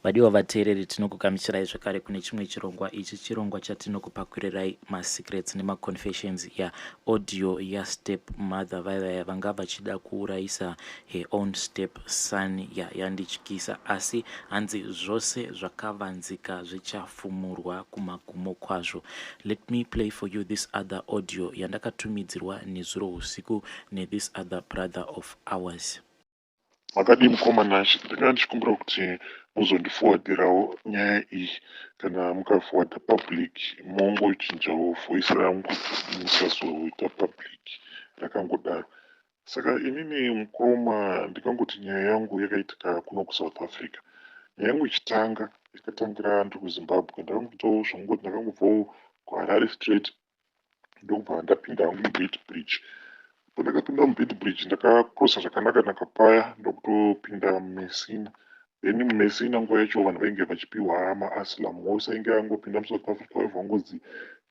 Vadiwa vateereri tinokugamuchirai zvakare kune chimwe chirongwa. Ichi chirongwa chatinokupakwirirai masecrets nemaconfessions yaaudio yastep mother vaya vanga vachida kuurayisa her own step son yandityisa, asi hanzi zvose zvakavanzika zvichafumurwa kumagumo kwazvo. Let me play for you this other audio yandakatumidzirwa nezuro usiku nethis other brother of ours. Makadi mukomana ndanga ndichikumbira kuti muzondiforwardirawo nyaya iyi kana mukaforwarda public mongochinjawo voice rangu musazoita public rakangodaro. Saka inini mukoma ndikangoti nyaya yangu yakaitika kuno kuSouth Africa. Nyaya yangu ichitanga yakatangira ndiri kuZimbabwe. Ndakangobvawo zvongoti ndakangobvawo kuHarare Strait ndokubva ndapinda hangu muBeitbridge. Pandakapinda muBeitbridge ndakakrosa zvakanaka paya ndokutopinda muMessina. Then muMessina nguva yacho vanhu vainge vachipiwa maasylum. Wose ainge angopinda muSouth Africa waibva wangozi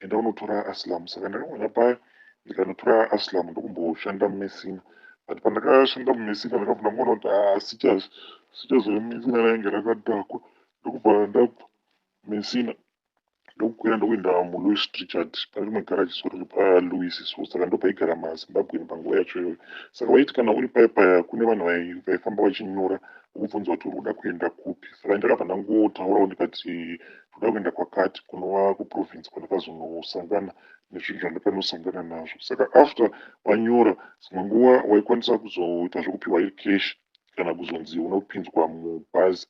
enda unotora asylum. Saka ndakangona paya ndikanotora asylum ndokumboshanda muMessina. But pandakashanda muMessina ndakabva ndaona kuti sichazomessina rainge rakadhakwa. Ndokubva ndabva Messina ndokukwira ndokuenda muLouis Richard pane rimwe garaji sori paLouis. So saka ndopaigara maZimbabwe panguva yacho iyoyo. Saka waiti kana uri paya kune vanhu vaifamba vachinyora ukubvunzwa kuti uri kuda kuenda kupi. Saka ndakabva ndangotaurawo ndikati ndoda kuenda kwakati kunova kuprovince kwandakazonosangana nezvinhu zvandakandonosangana nazvo. Saka after wanyora dzimwe nguva waikwanisa kuzoita zvokupiwa iri cash kana kuzonzi unopinzwa mubhazi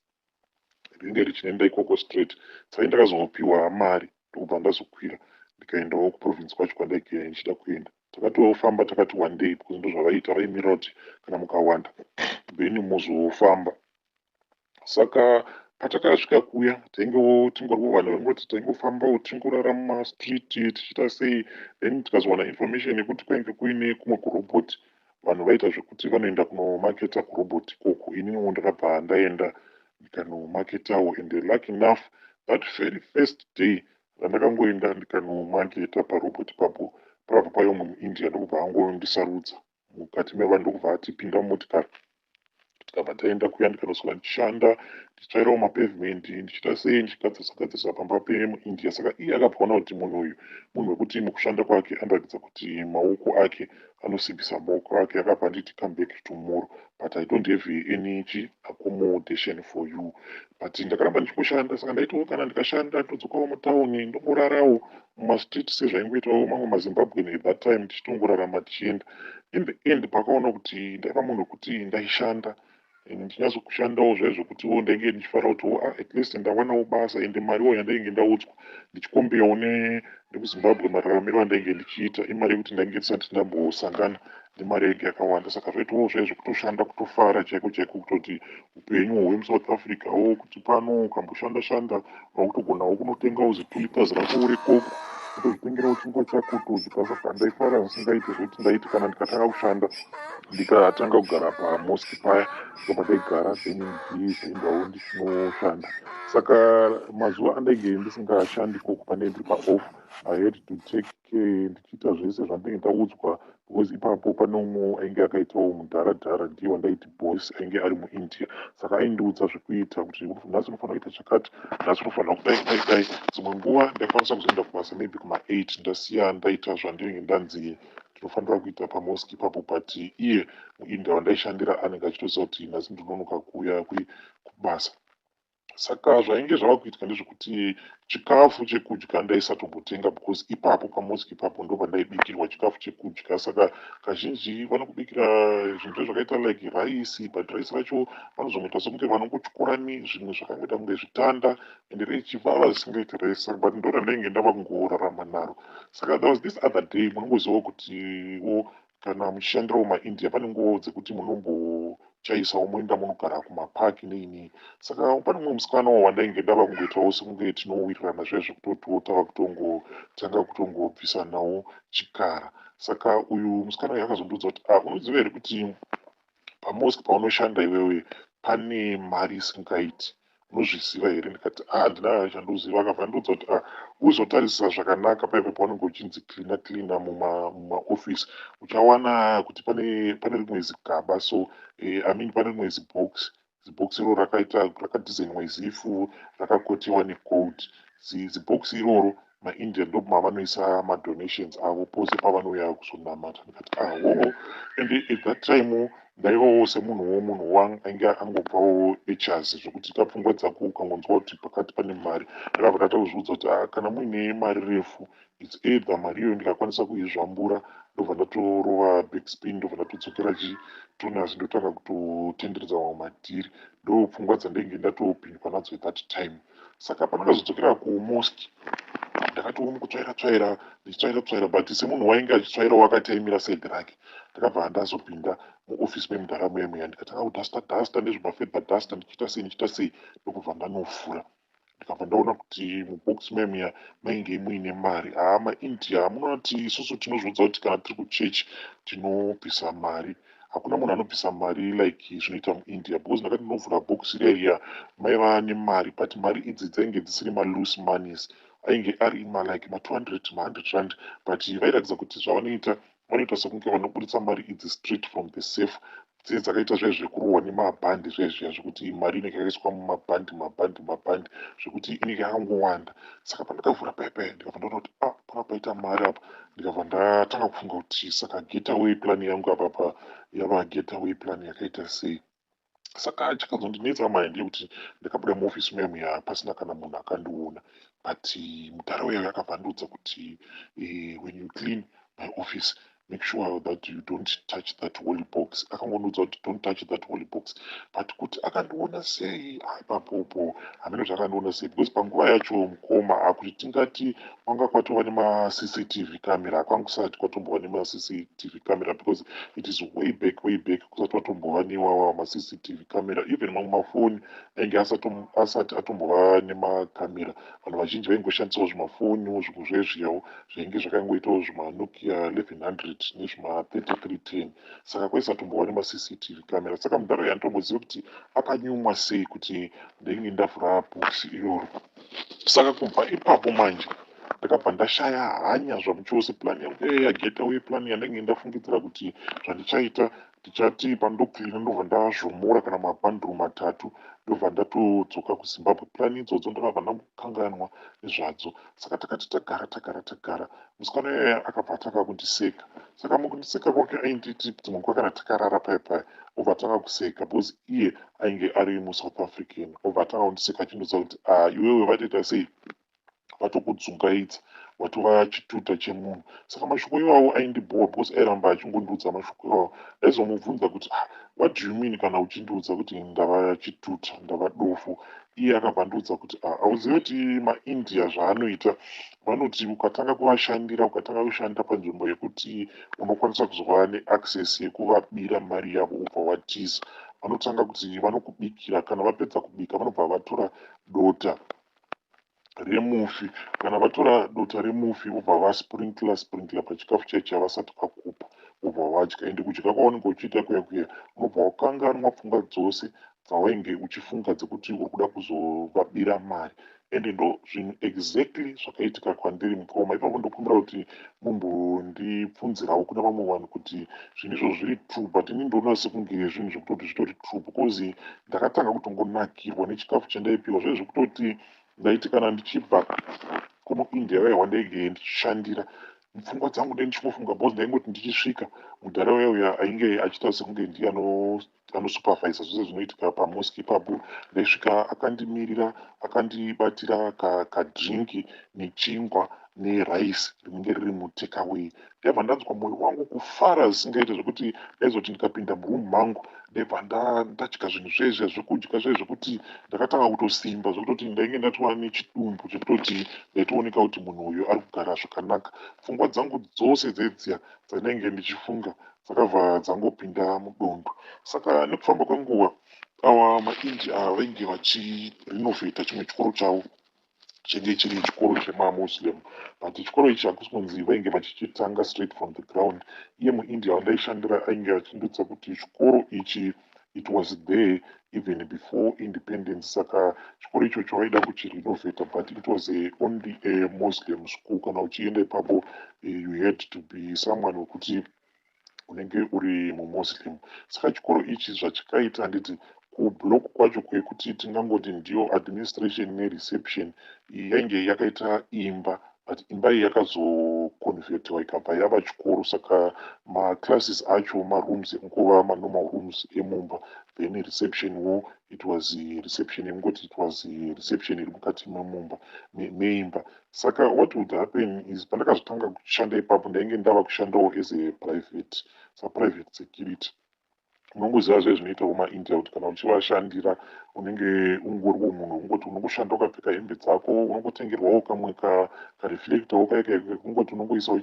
rinenge richinoenda ikoko straight. Saka ndakazopiwa mari ndokubva ndazokwira ndikaendawo kuprovince kwacho kwandaigara ndichida kuenda. Takatofamba takati one day because ndozvavaita vaimira kuti kana mukawanda then muzofamba. Saka patakasvika kuya taingewo tingoriwo vanhu vaingoti taingofambawo tingorara mumastreet tichiita sei. Then tikazowana information yekuti kwainge kuine kumwe kurobhoti vanhu vaita zvekuti vanoenda kunomaketa kurobhoti ikoko. Ininiwo ndakabva ndaenda ndikanomaketawo, and lucky enough that very first day randakangoenda ndikanomaketa parobhoti papo pakabva pauya mumwe muIndia ndokubva angondisarudza mukati mevanhu ndokubva atipinda mumotikari tikabva taenda kuya ndikanosvika ndichishanda ndichitsvairawo mapavement ndichiita sei ndichigadzirisa pamba pemuIndia. Saka iye akabvaona kuti munhu uyu munhu wekuti mukushanda kwake anoratidza kuti maoko ake anosimbisa maoko ake. Akabva anditi come back tomorrow but I don't have any accommodation for you. But ndakaramba ndichikoshanda. Saka ndaitiwo kana ndikashanda ndodzokawo mutauni ndomborarawo mumastreet sezvaingoitawo mamwe maZimbabwe at that time tichitongorarama tichienda. In the end pakaona kuti ndaiva munhu wekuti ndaishanda ndinyatsokushandawo zvaizvokutiwo ndainge ndichifara kuti at least ndawanawo basa ende mariwo yandainge ndaudzwa ndichikombeyawo nekuZimbabwe mararamiro andainge ndichiita imari yekuti ndainge ndisati ndambosangana nemari yainge yakawanda. Saka zvaitowo zvaizvokutoshanda kutofara chaiko chaiko kutoti upenyu hwemuSouth Africa wo kuti pano ukamboshanda shanda wakutogonawo kunotengawo zitulipas rako uri koko kutozvitengerawo chingwa chako kutodya. Saka ndaifara zvisingaiti zvokuti ndaiti kana ndikatanga kushanda ndikatanga kugara pamosque paya ndobva ndaigara then ndichizoendawo ndichinoshanda. Saka mazuva andainge ndisingashandi ikoko panenge ndiri paoff I had to take care ndichiita zvese zvandinenge ndaudzwa because ipapo pane umwe ainge akaitawo mudharadhara ndiye wandaiti boss ainge ari muIndia. Saka aindiudza zvekuita kuti nhasi unofanira kuita chakati, nhasi unofanira kudai. Dzimwe nguva ndaikwanisa kuzoenda kubasa maybe kuma8 ndasiya ndaita zvandinenge ndanzi ndinofanira kuita pamosque ipapo but iye muIndia wandaishandira anenge achitoziva kuti nhasi ndinonoka kuuya kubasa. Saka zvainge zvava kuitika ndezvekuti chikafu chekudya ndaisatombotenga because ipapo pamosque ipapo ndobva ndaibikirwa chikafu chekudya. Saka kazhinji vanokubikira zvinhu zvakaita like raisi but raisi racho vanozongoita sekunge vanongotyora zvimwe zvakangoita kunge zvitanda ende richivava zvisingaiti raisi. But ndora ndainge ndava kungorarama naro. Saka there was this other day munongozivawo kutiwo kana muchishandirawo maIndia pane nguvawo dzekuti munombochaisawo moenda munogara kumapaki neini. Saka pane mumwe musikana wandainge ndava kungoitawo sekunge tinowirirana zvezvekutotiwo tava kutongotanga kutongobvisanawo chikara. Saka uyu musikana uyu akazondiudza kuti unoziva here kuti pamosque paunoshanda iwewe pane mari isingaiti, unozviziva here? Ndikati handina chandoziva. Akabva andiudza kuti uzotarisisa zvakanaka paipo paunenge uchinzi cleaner mumaofisi uchawana kuti pane rimwe zigaba so pane rimwe zibox zibhokisi iroro rakadhizainwa zifu rakakotewa negold. Zibhokisi iroro maindia ndo mavanoisa madonations avo pose pavanouya kuzonamata. Ndikati hoho, ende at that time ndaivawo semunhu wangu ainge angobvawo echazi zvokuti kapfungwa dzako ukangonzwa kuti pakati pane mari ndakabva ndatozviudza kuti kana muine mari refu its either mari iyoyo ndikakwanisa kuizvambura ndobva ndatorova backspin ndobva ndatodzokera chitonasi ndotanga kutotenderedza mamwe madhiri. Ndo pfungwa dzandenge ndatopindwa nadzo at that time. Saka pandakazodzokera kumosque ndakatoona mukutsvaira ndichitsvaira but semunhu wainge achitsvairawo akataimira saidi rake ndakabva ndazopinda muofisi memundaramo yemuya ndikatanga kudhasta nezvemafedha dhasta ndichiita sei ndokubva ndanofura. Ndikabva ndaona kuti mubhokisi memuya mainge muine mari. Maindia munoti isusu tinozviudza kuti kana tiri kuchechi tinobvisa mari. Hakuna munhu anobvisa mari like zvinoita muindia because ndakati ndinovhura bhokisi riya maiva nemari but mari idzi dzainge dzisiri maloose monies, ainge ari like ma200 ma100 rand but vairatidza kuti zvavanoita vanoita sekunge vanobuditsa mari idzi straight from the safe. Dzakaita zvezvekurohwa nemabhandi zvezviya zvekuti mari inenge yakaiswa mumabhandi zvekuti inenge yakangowanda. Saka pandakavhura paipai ndikabva ndaona kuti panga paita mari apa. Ndikabva ndatanga kufunga kuti saka getaway plan yangu apapa yava getaway plan yakaita sei. Saka chakazondinetsa maindi yekuti ndakabuda muofisi memuya pasina kana munhu akandiona but mudhara uya yakabva ndiudza kuti when you clean my office make sure that you don't touch that holy box. Akangondiudza kuti don't touch that holy box but kuti akandiona sei ipapopo hamene zvakandiona sei because panguva yacho mukoma hakuti tingati kwanga kwatova nemaCCTV camera hakwangusati kwatombova nemaCCTV camera because it is way back kusati watombova newawa maCCTV camera. Even mamwe mafoni ainge asati atombova nemakamera. Vanhu vazhinji vaingoshandisawo zvimafoni zvinhu zvezviyawo zvainge zvakangoitawo zvimanokia 1100 nezvima3310. Saka kwaisatombowa nemaCCTV camera. Saka mudharo yanditomboziva kuti akanyumwa sei kuti ndainge ndavhura bhokisi iroro. Saka kubva ipapo manje ndakabva ndashaya hanya zvamuchose plan yangu yagetaway plan yandange ndafungidzira kuti zvandichaita ndichati pandoklina ndobva ndazvomora kana mabhanduru 3 ndobva ndatodzoka kuZimbabwe. Plan idzodzo ndakabva ndakanganwa nezvadzo. Saka takati tagara musikana yaya akabva atanga kundiseka. Saka mukundiseka kwake ainditi dzimwe kana takarara paipai obva atanga kuseka because iye ainge ari muSouth African. Obva atanga kundiseka achindoudza kuti iwewe vatoita sei vatokudzungaidza watova chituta chemunhu. Saka mashoko iwawo aindibhoa because airamba achingondiudza mashoko iwawo. Ndaizomubvunza kuti what do you mean kana uchindiudza kuti ndava chituta ndava dofo. Iye akabva ndiudza kuti hauzivi kuti maindia zvaanoita vanoti ukatanga kuvashandira ukatanga kushanda panzvimbo yekuti unokwanisa kuzova neaccess yekuvabira mari yavo ubva watiza vanotanga kuti vanokubikira kana vapedza kubika vanobva vatora dota remufi. Kana vatora dota remufi vobva vasprinkler pachikafu chaicho chavasati vakupa vobva vadya. Ende kudya kwaunenge uchiita kuya unobva wakanganwa pfungwa dzose dzawainge uchifunga dzekuti uri kuda kuzovabira mari. Ende ndo zvinhu exactly zvakaitika kwandiri mukoma. Ipapo ndokumbira kuti mumbondibvunzirawo kuna vamwe vanhu kuti zvinhu izvo zviri true but ini ndoona sekunge zvinhu zvekutoti zvitori true because ndakatanga kutongonakirwa nechikafu chandaipiwa zvezvekutoti ndaiti kana ndichibva kumuindia vaya wandaige ndichishandira pfungwa dzangu ndichimofunga because ndaingoti ndichisvika mudhara uya ainge achiita sekunge ndiye anosupervisa zvose zvinoitika pamosque ipapo. Ndaisvika akandimirira akandibatira kadringi nechingwa neraisi rinenge riri mutekaway. Ndaibva ndanzwa mwoyo wangu kufara zvisingaite zvekuti ndaizoti ndikapinda murumu mangu ndaibva ndadya zvinhu zvezve zvekudya zvezvekuti ndakatanga kutosimba zvekutoti ndainge ndatova nechidumbu chekutoti ndaitooneka kuti munhu uyu ari kugara zvakanaka. Pfungwa dzangu dzose dzedziya dzandainge ndichifunga dzakabva dzangopinda mudondo. Saka nekufamba kwenguva ava maindia vainge vachirenovheta chimwe chikoro chavo chinge chiri chikoro chemamuslim but chikoro ichi hakusi kunzi vainge vachichitanga straight from the ground. Iye muindia wandaishandira ainge achindudza kuti chikoro ichi it was there even before independence. Saka chikoro ichocho vaida kuchirenovheta but it was only a Muslim school. Kana uchienda ipapo you had to be someone wekuti unenge uri mumuslim. Saka chikoro ichi zvachikaita handiti kublock kwacho kwekuti tingangoti ndiyo administration nereception yainge yakaita imba, but imba iyi yakazoconvertiwa ikabva yava chikoro, saka maclasses acho marooms ekungova manormal rooms emumba, then reception wo it was reception yekungoti it was reception iri mukati meimba. Saka what would happen is pandakazotanga kushanda ipapo ndainge ndava kushandawo as a private security. Unongoziva zve zvinoita kumaindia kuti kana uchivashandira unenge ungoriwo munhu ungoti unongoshanda ukapfeka hembe dzako, unongotengerwawo kamwe kareflector kaikaika kungoti unongoisawo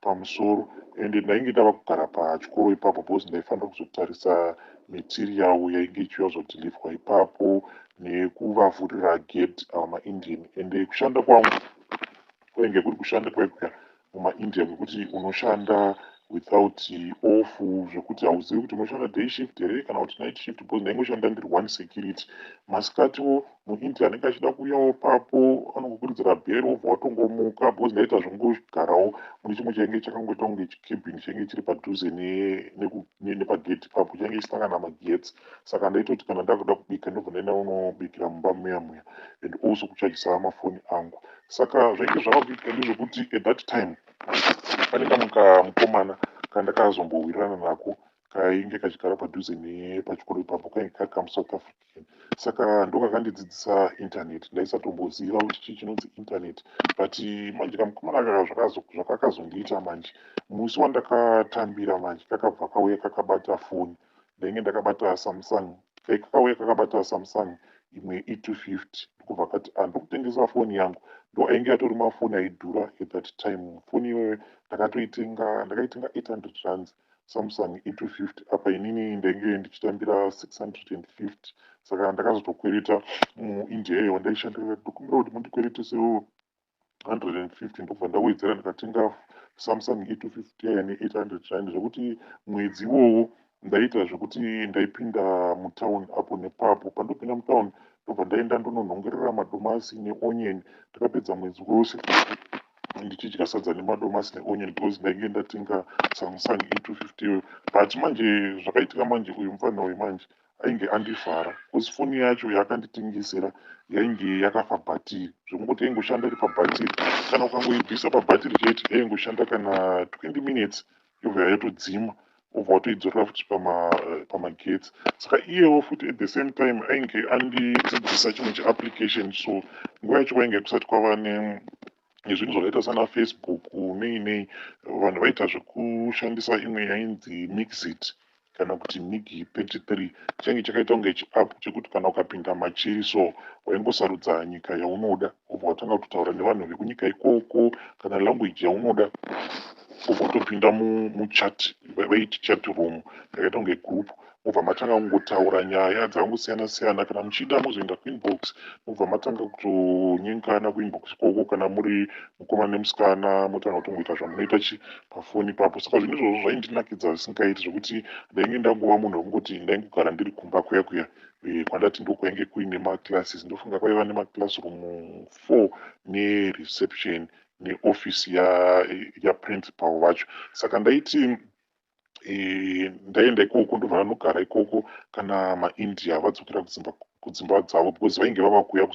pamusoro. Ende ndainge ndava kugara pachikoro ipapo because ndaifanira kuzotarisa material yainge ichiuya kuzodhilivhwa ipapo nekuvavhurira gate maindian. Ende kushanda kwangu kwainge kuri kushanda kwekuya mumaindia kwekuti unoshanda without off, zvekuti hauzivi kuti unoshanda day shift here kana kuti night shift, because ndaingoshanda ndiri one security. Masikatiwo muindia anenge achida kuuyawo papo anongokurudzira bhero wobva watongomuka, because ndaita zvongogarawo mune chimwe chainge chakangoita kunge chikebhini chainge chiri padhuze nepageti ipapo, chainge chisangana namagetsi. Saka ndaitoti kana ndakuda kubika ndobva ndaenda unobikira mumba muya and also kuchajisa mafoni angu. Saka zvainge zvakakuitika ndezvekuti at that time pane kamwe mukomana kandakazombowirirana nako kainge kachigara padhuze nepachikoro ipapo, kainge kari kamuSouth African. Saka ndokakandidzidzisa internet. Ndaisatombosiva kuti chii chinonzi internet, but manje kamukomana zvakakazondiita manje. Musi wandakatambira manje kakabva kauya kakabata foni, ndainge ndakabata Samsung, kakauya kakabata Samsung imwe E250, ndokubva kati ndokutengesa foni yangu. Ndo ainge atori mafoni aidhura at that time. Foni iyoyo ndakaitenga 800 rands, Samsung E250. Apa inini ndainge ndichitambira 650. Saka ndakazotokwereta muindia iyoyo ndaishandira, ndokumbira kuti mundikweretesewo 150, ndobva ndawedzera ndikatenga Samsung E250 yaya ne800 rand, zvekuti mwedzi iwowo ndaita zvekuti ndaipinda mutauni apo nepapo. Pandopinda mutauni ndobva ndaenda ndononhongerera madomasi neonion. Ndakapedza mwedzi wose ndichidya sadza nemadomasi neonion because ndainge ndatenga Samsung E250 iyoyo. But manje zvakaitika manje, uyu mufanira wemanje ainge andivhara because foni yacho yaakanditengesera yainge yakafa bhatiri, zvekungoti yaingoshanda iri pabhatiri. Kana ukangoibvisa pabhatiri chete yaingoshanda kana 20 minutes yobva yatodzima, obva watoidzorera futi pamagetsi. Saka iyewo futi at the same time ainge andidzidzisa chimwe cheapplication. So nguva yacho kwainge kusati kwava nezvinhu zvakaita sana Facebook nei, vanhu vaita zvekushandisa imwe yainzi Mixit kana kuti Migi 33. Chainge chakaita kunge chiapp chekuti kana ukapinda machiri so waingosarudza nyika yaunoda, obva watanga kutotaura nevanhu vekunyika ikoko kana language yaunoda, obva watopinda muchat, vaiti chat room yakaita kunge group, obva matanga kungotaura nyaya dzakangosiyana-siyana. Kana muchida mozoenda kuinbox, obva matanga kutonyengana kuinbox ikoko. Kana muri mukomana nemusikana motanga kutongoita zvamunoita pafoni ipapo. Saka zvinhu izvozvo zvaindinakidza zvisingaiti, zvekuti ndainge ndangova munhu wekungoti ndaingogara ndiri kumba kuya kwandati ndokwainge kuine maclasses. Ndofunga kwaiva nemaclassroom 4 nereception neofisi yaprincipal vacho. Saka ndaiti ndaenda ikoko ndobva ndanogara ikoko kana maindia vadzokera kudzimba dzavo, because vainge vava kuuya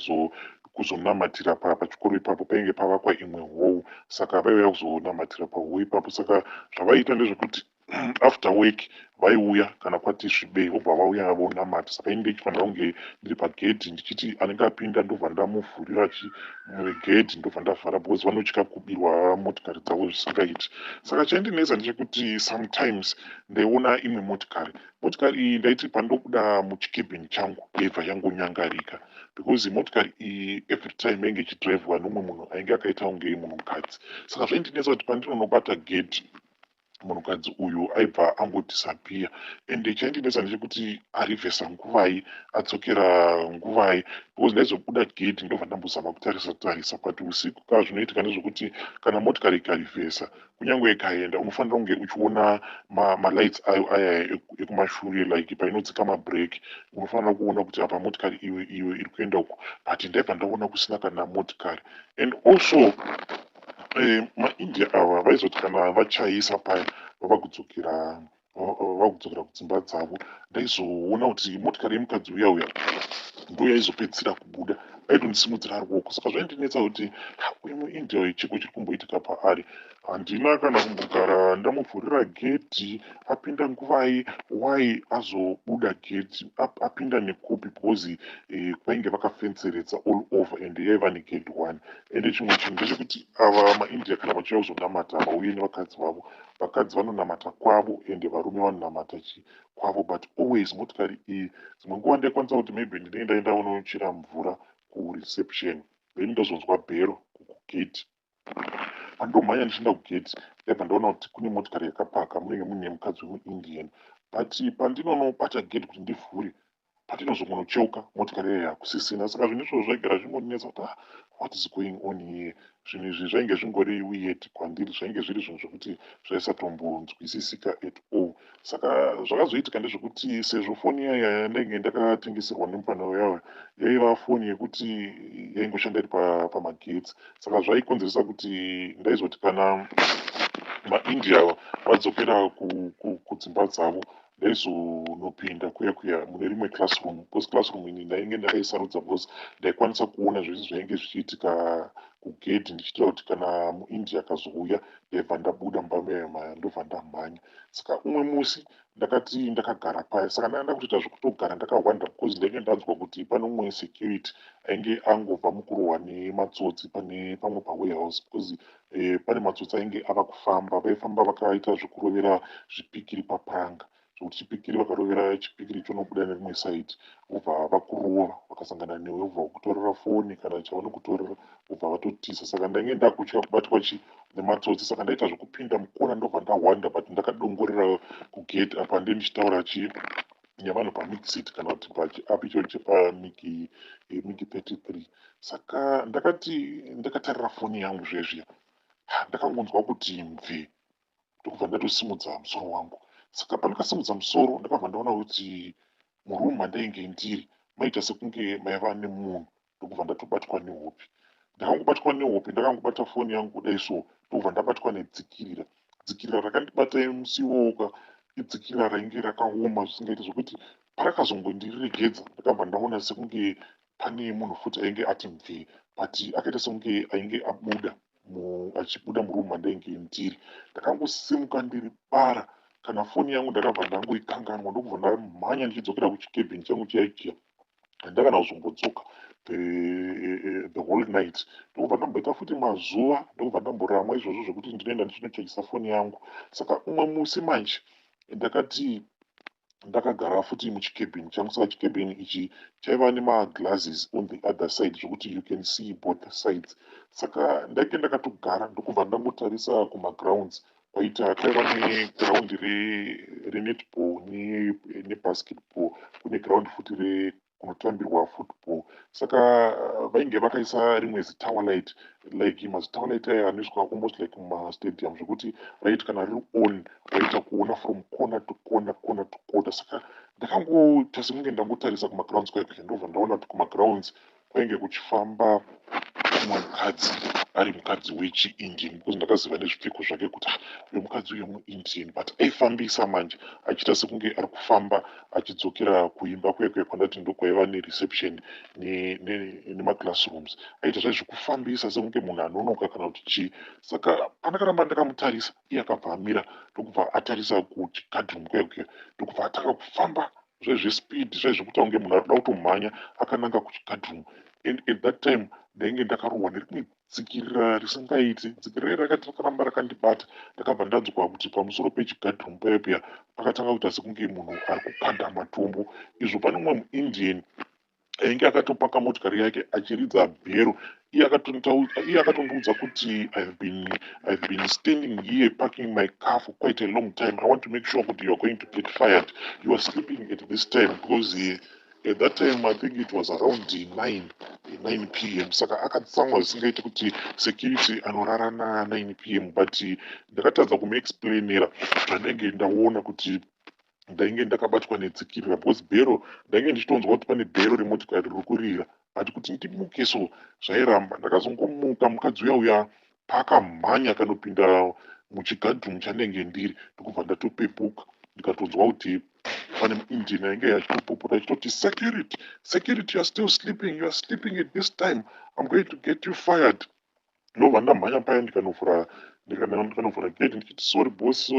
kuzonamatira pachikoro ipapo. Painge pavakwa imwe hall, saka vaiuya kuzonamatira pahall ipapo. Saka zvavaiita ndezvekuti after work vaiuya kana kwati svibei vobva vauya vonamata. Saka inge ichifanira kunge ndiri pagedhi ndichiti anenge apinda ndobva ndamuvhurira gegedhi ndobva ndavhara, because vanotya kubirwa motikari dzavo zvisingaiti. Saka chaindinetsa ndechekuti sometimes ndaiona imwe motikari iyi ndaiti pandobuda muchikebhini changu yaibva yangonyangarika, because motikari iyi every time yainge ichidhiraivhwa nomumwe munhu ainge akaita kunge munhukadzi. Saka zvaindinetsa kuti pandinonobata gedhi munhukadzi uyu aibva angodisappear. Ende chaindinetsa ndechekuti arivhesa nguvai, adzokera nguvai, because ndaizobuda gedhi ndobva ndambozama kutarisa, but usiku zvinoitika ndezvekuti kana motikari ikarivhesa kunyange ikaenda unofanira kunge uchiona malights ayo aya ekumashure, like painodzika mabreak, unofanira kuona kuti apa motikari iwe iri kuenda uku, but ndaibva ndaona kusina kana motikari. And also maindia ava vaizoti kana vachaisa paya vava kudzokera vakudzokera kudzimba dzavo. Ndaizoona kuti motikari yemukadzi uya uya ndo yaizopedzisira kubuda, aitondisimudzira ruoko. Saka zvaindinetsa kuti uyu muIndia uyu chiko chiri kumboitika paari. Handina kana kumbogara ndamuvhurira gedhi apinda nguvai wai azobuda gedhi apinda nekopi because vainge vakafenzeredza all over and yaiva negedhi 1. Ende chimwe chinhu ndechekuti ava maindia kana vachiuya kuzonamata vauye nevakadzi vavo, vakadzi vanonamata kwavo ende varume vanonamata kwavo, but always motikari iyi dzimwe nguva ndaikwanisa kuti maybe ndinenge ndaonochera mvura kureception, then ndozonzwa bhero kugedhi. Pandomhanya ndichienda kugedhi ndabva ndaona kuti kune motikari yakapaka munenge muine mukadzi wemuIndian, but pandinonobata gedhi kuti ndivhure, patinozongonocheuka motikari yayo hakusisina. Saka zvinhu izvozvo zvaigara zvingondinetsa kuti what is going on here. Zvinhu izvi zvainge zvingori weird kwandiri, zvainge zviri zvinhu zvokuti zvaisatombonzwisisika at all. Saka zvakazoitika ndezvekuti sezvo foni yaya yandainge ndakatengeserwa nemufana yayo yaiva foni yekuti yaingoshanda iri pamagetsi, saka zvaikonzeresa kuti ndaizoti kana maindia vadzokera kudzimba dzavo ndaizonopinda kuya mune rimwe classroom, because classroom ini ndainge ndakaisarudza because ndaikwanisa kuona zvese zvainge zvichiitika kugedhi, ndichitira kuti kana muIndia akazouya ndaibva ndabuda mbambayamaya ndobva ndamhanya. Saka umwe musi ndakati ndakagara paya, saka ndaenda kutoita zvekutogara ndakawanda because ndainge ndanzwa kuti pane umwe security ainge angobva mukurohwa nematsotsi pane pamwe pawarehouse, because pane matsotsi ainge ava kufamba, vaifamba vakaita zvekurovera zvipikiri papuranga, zvokuti chipikiri vakarovera chipikiri chonobuda nerimwe saidi vobva vakurova vakasangana newe vobva vakutorera foni kana chavanokutorera vobva vatotiza. Saka ndainge ndakutya kubatwa nematsotsi, saka ndaita zvekupinda mukona ndobva ndahwanda, but ndakadongorera kugedhi apa ndichitaura nevanhu pamixit kana kuti pachiapi cho chepamiki 33. Saka ndakatarira foni yangu zvezviya, ndakangonzwa kuti mve ndokubva ndatosimudza musoro wangu. Saka pandakasimudza musoro ndakabva ndaona kuti murumu mandainge ndiri maita sekunge maiva nemunhu, ndokubva ndatobatwa nehope. Ndakangobatwa nehope, ndakangobata foni yangu kudai so, ndokubva ndabatwa nedzikirira. Dzikirira rakandibata musi iwoka idzikirira rainge rakaoma zvisingaiti, zvokuti parakazongondiregedza ndakabva ndaona sekunge pane munhu futi ainge ati mve, but akaita sekunge ainge achibuda murumu mandainge ndiri. Ndakangosimuka ndiri bara kana foni yangu ndakabva ndangoikanganwa, ndokubva ndamhanya ndichidzokera kuchikebhini changu chaikiya. Handakana kuzombodzoka the whole night, ndokubva ndamboita futi mazuva, ndokubva ndamborarama izvozvo zvokuti ndinoenda ndichinochekisa foni yangu. Saka umwe musi manje ndakati ndakagara futi muchikebhini changu, saka chikebhini ichi chaiva nemaglasses on the other side zvokuti you can see both sides. Saka ndainge ndakatogara ndokubva ndangotarisa kumagrounds, kwaiva negraundi renetball nebasketball, kune graundi futi kunotambirwa football. Saka vainge vakaisa rimwe zitowerlight, like mazitowerlight aya anoiswa almost like mumastadium, zvokuti right kana riri on waita kuona from corner to corner, corner to corner. Saka ndakangoita sekunge ndangotarisa kumagrounds kwaiko, ndobva ndaona kuti kumagrounds kwainge kuchifamba mumwe mukadzi ari mukadzi wechiIndian, because ndakaziva nezvipfeko zvake kuti uyu mukadzi uyu muIndian, but aifambisa manje achiita sekunge ari kufamba achidzokera kuimba kwekwe kwandati ndokwaiva nereception nemaclassrooms. Aita zvaizvokufambisa sekunge munhu anonoka kana kuti chii. Saka pandakaramba ndakamutarisa iye akabva amira, ndokubva atarisa kuchigardroom kwekwe, ndokubva atanga kufamba zvezvespeed zvaizvokuita kunge munhu ari kuda kutomhanya akananga kuchigardroom. And at that time ndainge ndakarohwa nerimwe dzikirira risingaiti. Dzikirira rakati rakaramba rakandibata, ndakabva ndanzwa kuti pamusoro pechigardroom paya pakatanga kuita sekunge munhu ari kukanda matombo. Izvo pane mumwe muIndian ainge akatopaka motikari yake achiridza bhero, iye akatondiudza kuti I've been standing here parking my car for quite a long time. I want to make sure that you are going to get fired. You are sleeping at this time, because at that time I think it was around 9 p.m. Saka akatsamwa zvisingaiti kuti security anorara na9 p.m. But ndakatadza kumuexplainira zvandainge ndaona kuti ndainge ndakabatwa nedzikirira, because bhero ndainge ndichitonzwa kuti pane bhero remotikari riri kurira, but kuti ndimuke so zvairamba. Ndakazongomuka mukadzi uya paakamhanya akanopinda muchigadhumu chandainge ndiri, ndokubva ndatopepuka ndikatonzwa kuti pane muindian ainge achitopopota achitoti security, you are still sleeping, you are sleeping at this time, I'm going to get you fired. Ndobva ndamhanya paya ndikanovhura gate ndichiti sorry boss,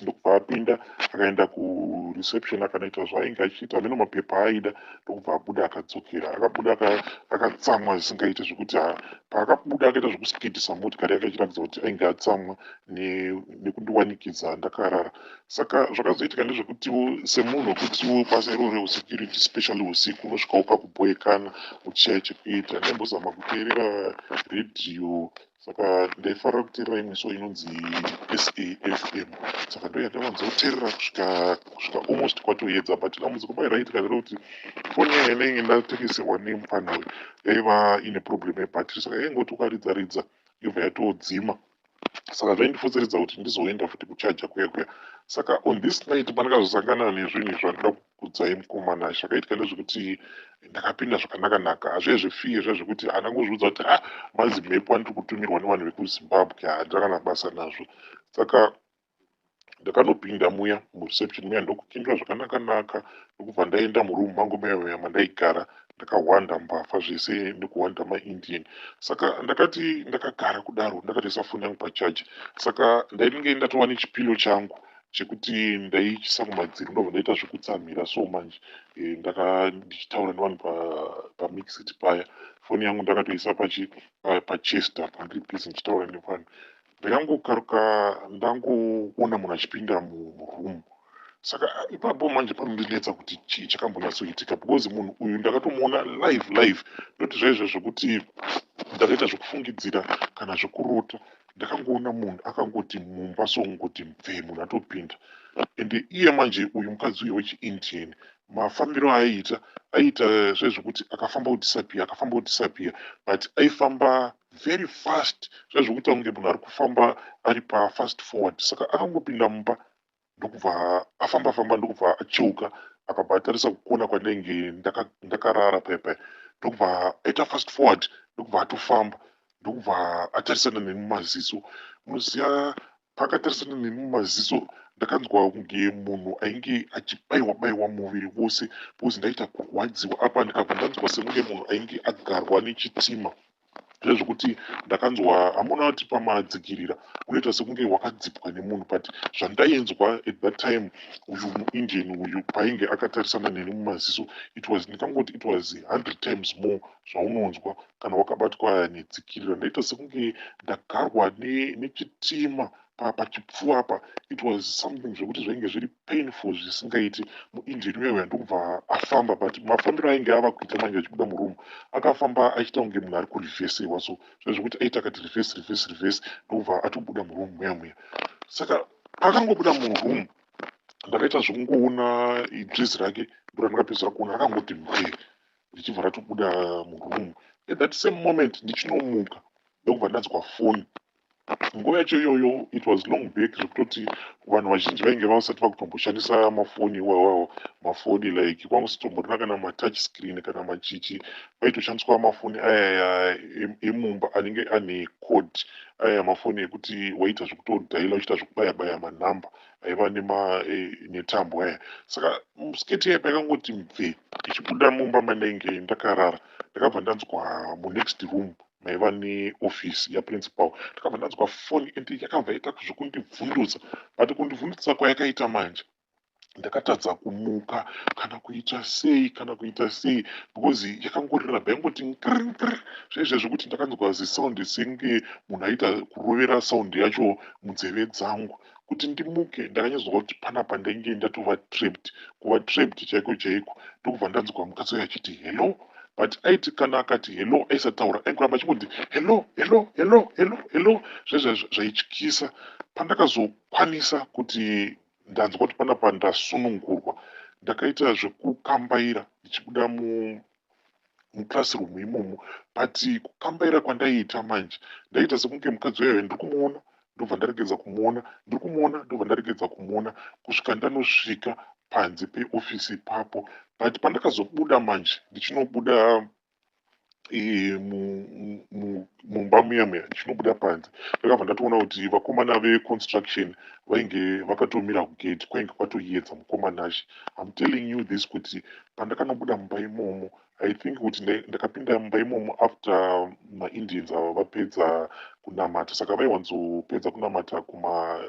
ndokubva apinda akaenda kureception akanaita zvaainge achiita meno mapepa aida, ndokubva abuda akadzokera. Akabuda akatsamwa zvisingaiti zvekuti paakabuda akaita zvekuskidhisa motikari yake achiratidza kuti ainge atsamwa nekundiwanikidza ndakarara. Saka zvakazoitika ndezvekutiwo semunhu wekutiwo basa iroro reusecurity specially usiku unosvikawo pakubhoekana uchishaya chekuita. Ndaimbozama kuteerera redhiyo, saka ndaifarira kuteerera imwe so inonzi SAFM, saka ndo yandawanzoteerera kusvika almost kwatoedza, but dambudziko pai raitika nderekuti foni yanenge ndatengeserwa nemufana uyu yaiva ine problem yebhatiri, saka yaingoti ukaridza yobva yatodzima. Saka zvaindifotseredza kuti ndizoenda futi kuchaja kuya. Saka on this night pandakazosangana nezvinhu zvandida kukudzai mukomana, zvakaitika ndezvekuti ndakapinda zvakanaka, hazvezvefiye zvezvekuti handangozviudza kuti mazimepo andiri kutumirwa nevanhu vekuzimbabwe, handakana basa nazvo. Saka ndakanopinda muya mureception muya ndokupindura zvakanaka, ndokubva ndaenda murumu mangu muya mandaigara, ndakahwanda mbavha zvese nekuhwanda maindian. Saka ndakati ndakagara kudaro ndakatoisa foni yangu pachaji, saka ndainenge ndatova nechipilo changu chekuti ndaichisa kumadziro, ndobva ndaita zvekutsamhira. So manje ndichitaura nevanhu pamixit paya, foni yangu ndakatoisa pachesta pandiri bhizi ndichitaura nevanhu. Ndakangokaruka ndangoona munhu achipinda murumu, saka ipapo manje panondinetsa kuti chii chakambonyatsoitika, because munhu uyu ndakatomuona live, noti zvaizvo zvekuti ndakaita zvekufungidzira kana zvekurota. Ndakangoona munhu akangoti mumba songoti mve munhu atopinda, ende iye manje uyu mukadzi uyu wechiindian mafambiro aiita zvezvekuti akafamba kudisappear, but aifamba very fast, zvezvekuita kunge munhu ari kufamba ari pafast forward. Saka akangopinda mumba ndokubva afamba ndokubva acheuka, akabva atarisa kukona kwandainge ndakarara paya, ndokubva aita fast forward, ndokubva atofamba, ndokubva atarisana neni mumaziso. Munoziva paakatarisana neni mumaziso ndakanzwa kunge munhu ainge achibayiwa muviri wose, because ndaita kurwadziwa apa, ndikabva ndanzwa sekunge munhu ainge agarwa nechitima, zvezvekuti ndakanzwa hamuna kuti pamadzikirira unoita sekunge wakadzipwa nemunhu, but zvandainzwa at that time uyu muindian uyu painge akatarisana neni mumaziso, ndikangoti it was 100 times more zvaunonzwa kana wakabatwa nedzikirira. Ndaita sekunge ndagarwa nechitima pachipfuva apa. It was something zvekuti zvainge zviri painful zvisingaiti. Muindian uyeyo ndokubva afamba, but mafambiro ainge ava kuita manje achibuda murumu, akafamba achiita kunge munhu ari kurivhesiwa, so zvezvekuti aita akati rivhesi ndokubva atobuda murumu muya. Saka pakangobuda murumu ndakaita zvekungoona idhizi rake ndorandakapedzera kuona rakangoti mve richibva ratobuda murumu. At that same moment ndichinomuka ndokubva ndanzwa foni. Nguva yacho iyoyo it was long back, zvekutoti vanhu vazhinji vainge vasati vakutomboshandisa mafoni iwawawo, mafoni like kwangusitomborina kana matouch screen kana machichi, paitoshandiswa mafoni aya emumba anenge ane code, aya mafoni ekuti waita zvekutodhaila uchiita zvekubaya manhamba aiva netambo aya. Saka musiketi yaipa yakangoti mve ichibuda mumba mandainge ndakarara. Ndakabva ndanzwa munext room maiva neofisi yaprincipal, ndakabva ndanzwa foni ende yakabva yaita zvekundibvundutsa, but kundibvundutsa kwayakaita manje ndakatadza kumuka kana kuita sei, because yakangorira bhaingoti nkiri zvaizvo zvekuti ndakanzwa zisaundi senge munhu aita kurovera saundi yacho munzeve dzangu. Kuti ndimuke ndakanyatsoziva kuti panapa ndainge ndatova trapped chaiko, ndokubva ndanzwa mukadzi uyu achiti hello, but aiti kana akati hello aisataura, aingoramba achingoti hello, zvaityisa. Pandakazokwanisa kuti ndanzwa kuti panapa ndasunungurwa, ndakaita zvekukambaira ndichibuda muclassroom imomo, but kukambaira kwandaiita manje ndaita sekunge mukadzi uyoyo ndikumuona ndobva ndaregedza kumuona kusvika ndanosvika panze peofisi ipapo. But pandakazobuda manje ndichinobuda mumba muya muya chinobuda panze. Ndakabva ndatoona kuti vakomana veconstruction vainge vakatomira kugate, kwainge kwatoedza mukomana acho. I'm telling you this kuti pandakanobuda mumba imomo, I think kuti ndakapinda mumba imomo after maIndians ava vapedza kunamata, saka vaiwanzopedza kunamata kuma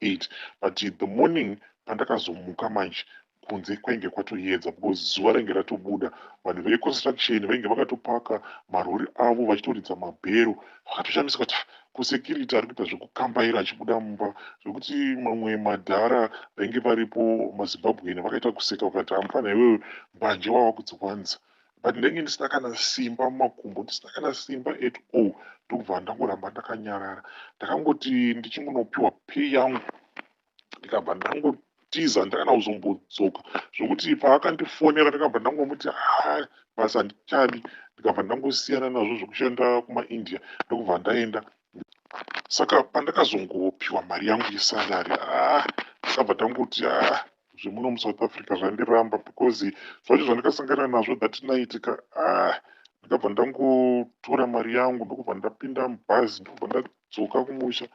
8, but the morning pandakazomuka manje kunze kwainge kwatoedza because zuva rainge ratobuda. Vanhu veconstruction vainge vakatopaka marori avo vachitoridza mabhero, vakatoshamisa kuti kusekiriti ari kuita zvekukambaira achibuda mumba, zvekuti mamwe madhara vainge varipo mazimbabweni vakaita kuseka vakati amufana iwewe mbanje wava kudziwanza. But ndenge ndisina kana simba mumakumbo, ndisina kana simba at all, ndokubva ndangoramba ndakanyarara. Ndakangoti ndichingonopiwa pay yangu ndikabva ndangotiza ndakana kuzombodzoka, zvokuti paakandifonera ndakabva ndangomuti basa handichadi, ndikabva ndangosiyana nazvo zvokushanda kumaIndia ndokubva ndaenda. Saka pandakazongopiwa mari yangu yesalary, ndakabva ndangoti zvemuno muSouth Africa zvandiramba, because zvacho zvandakasangana nazvo that night ndakabva ndangotora mari yangu ndokubva ndapinda mubhazi ndokubva ndadzoka kumusha.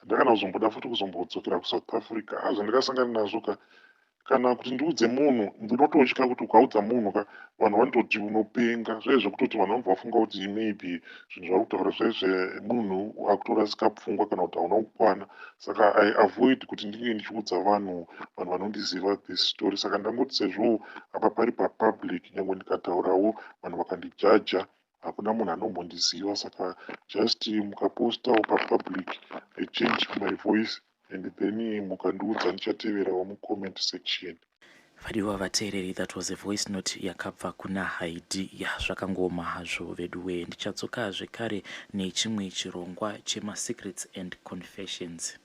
Ndakana kuzomboda futi kuzombodzokera kuSouth Africa. Zvandakasangana nazvo kana kuti ndiudze munhu, ndinototya kuti ukaudza munhu vanhu vanototi unopenga, zvaive zvekutoti vanhu vanobva vafunga kuti maybe zvinhu zvari kutaura zvezvemunhu akutorasika pfungwa kana kuti hauna kukwana. Saka I avoid kuti ndinge ndichiudza vanhu vanondiziva this story. Saka ndangoti sezvo apa pari papublic, nyangwe ndikataurawo vanhu vakandijaja, hakuna munhu anombondiziva. Saka just mukapostawo papublic, I change my voice and then mukandiudza ndichateverawo mucomment section. Vadiwa vateereri, that was a voice note yakabva kuna Haidi. Zvakangoma hazvo veduwe. Ndichatsoka zvekare nechimwe chirongwa chema secrets and confessions.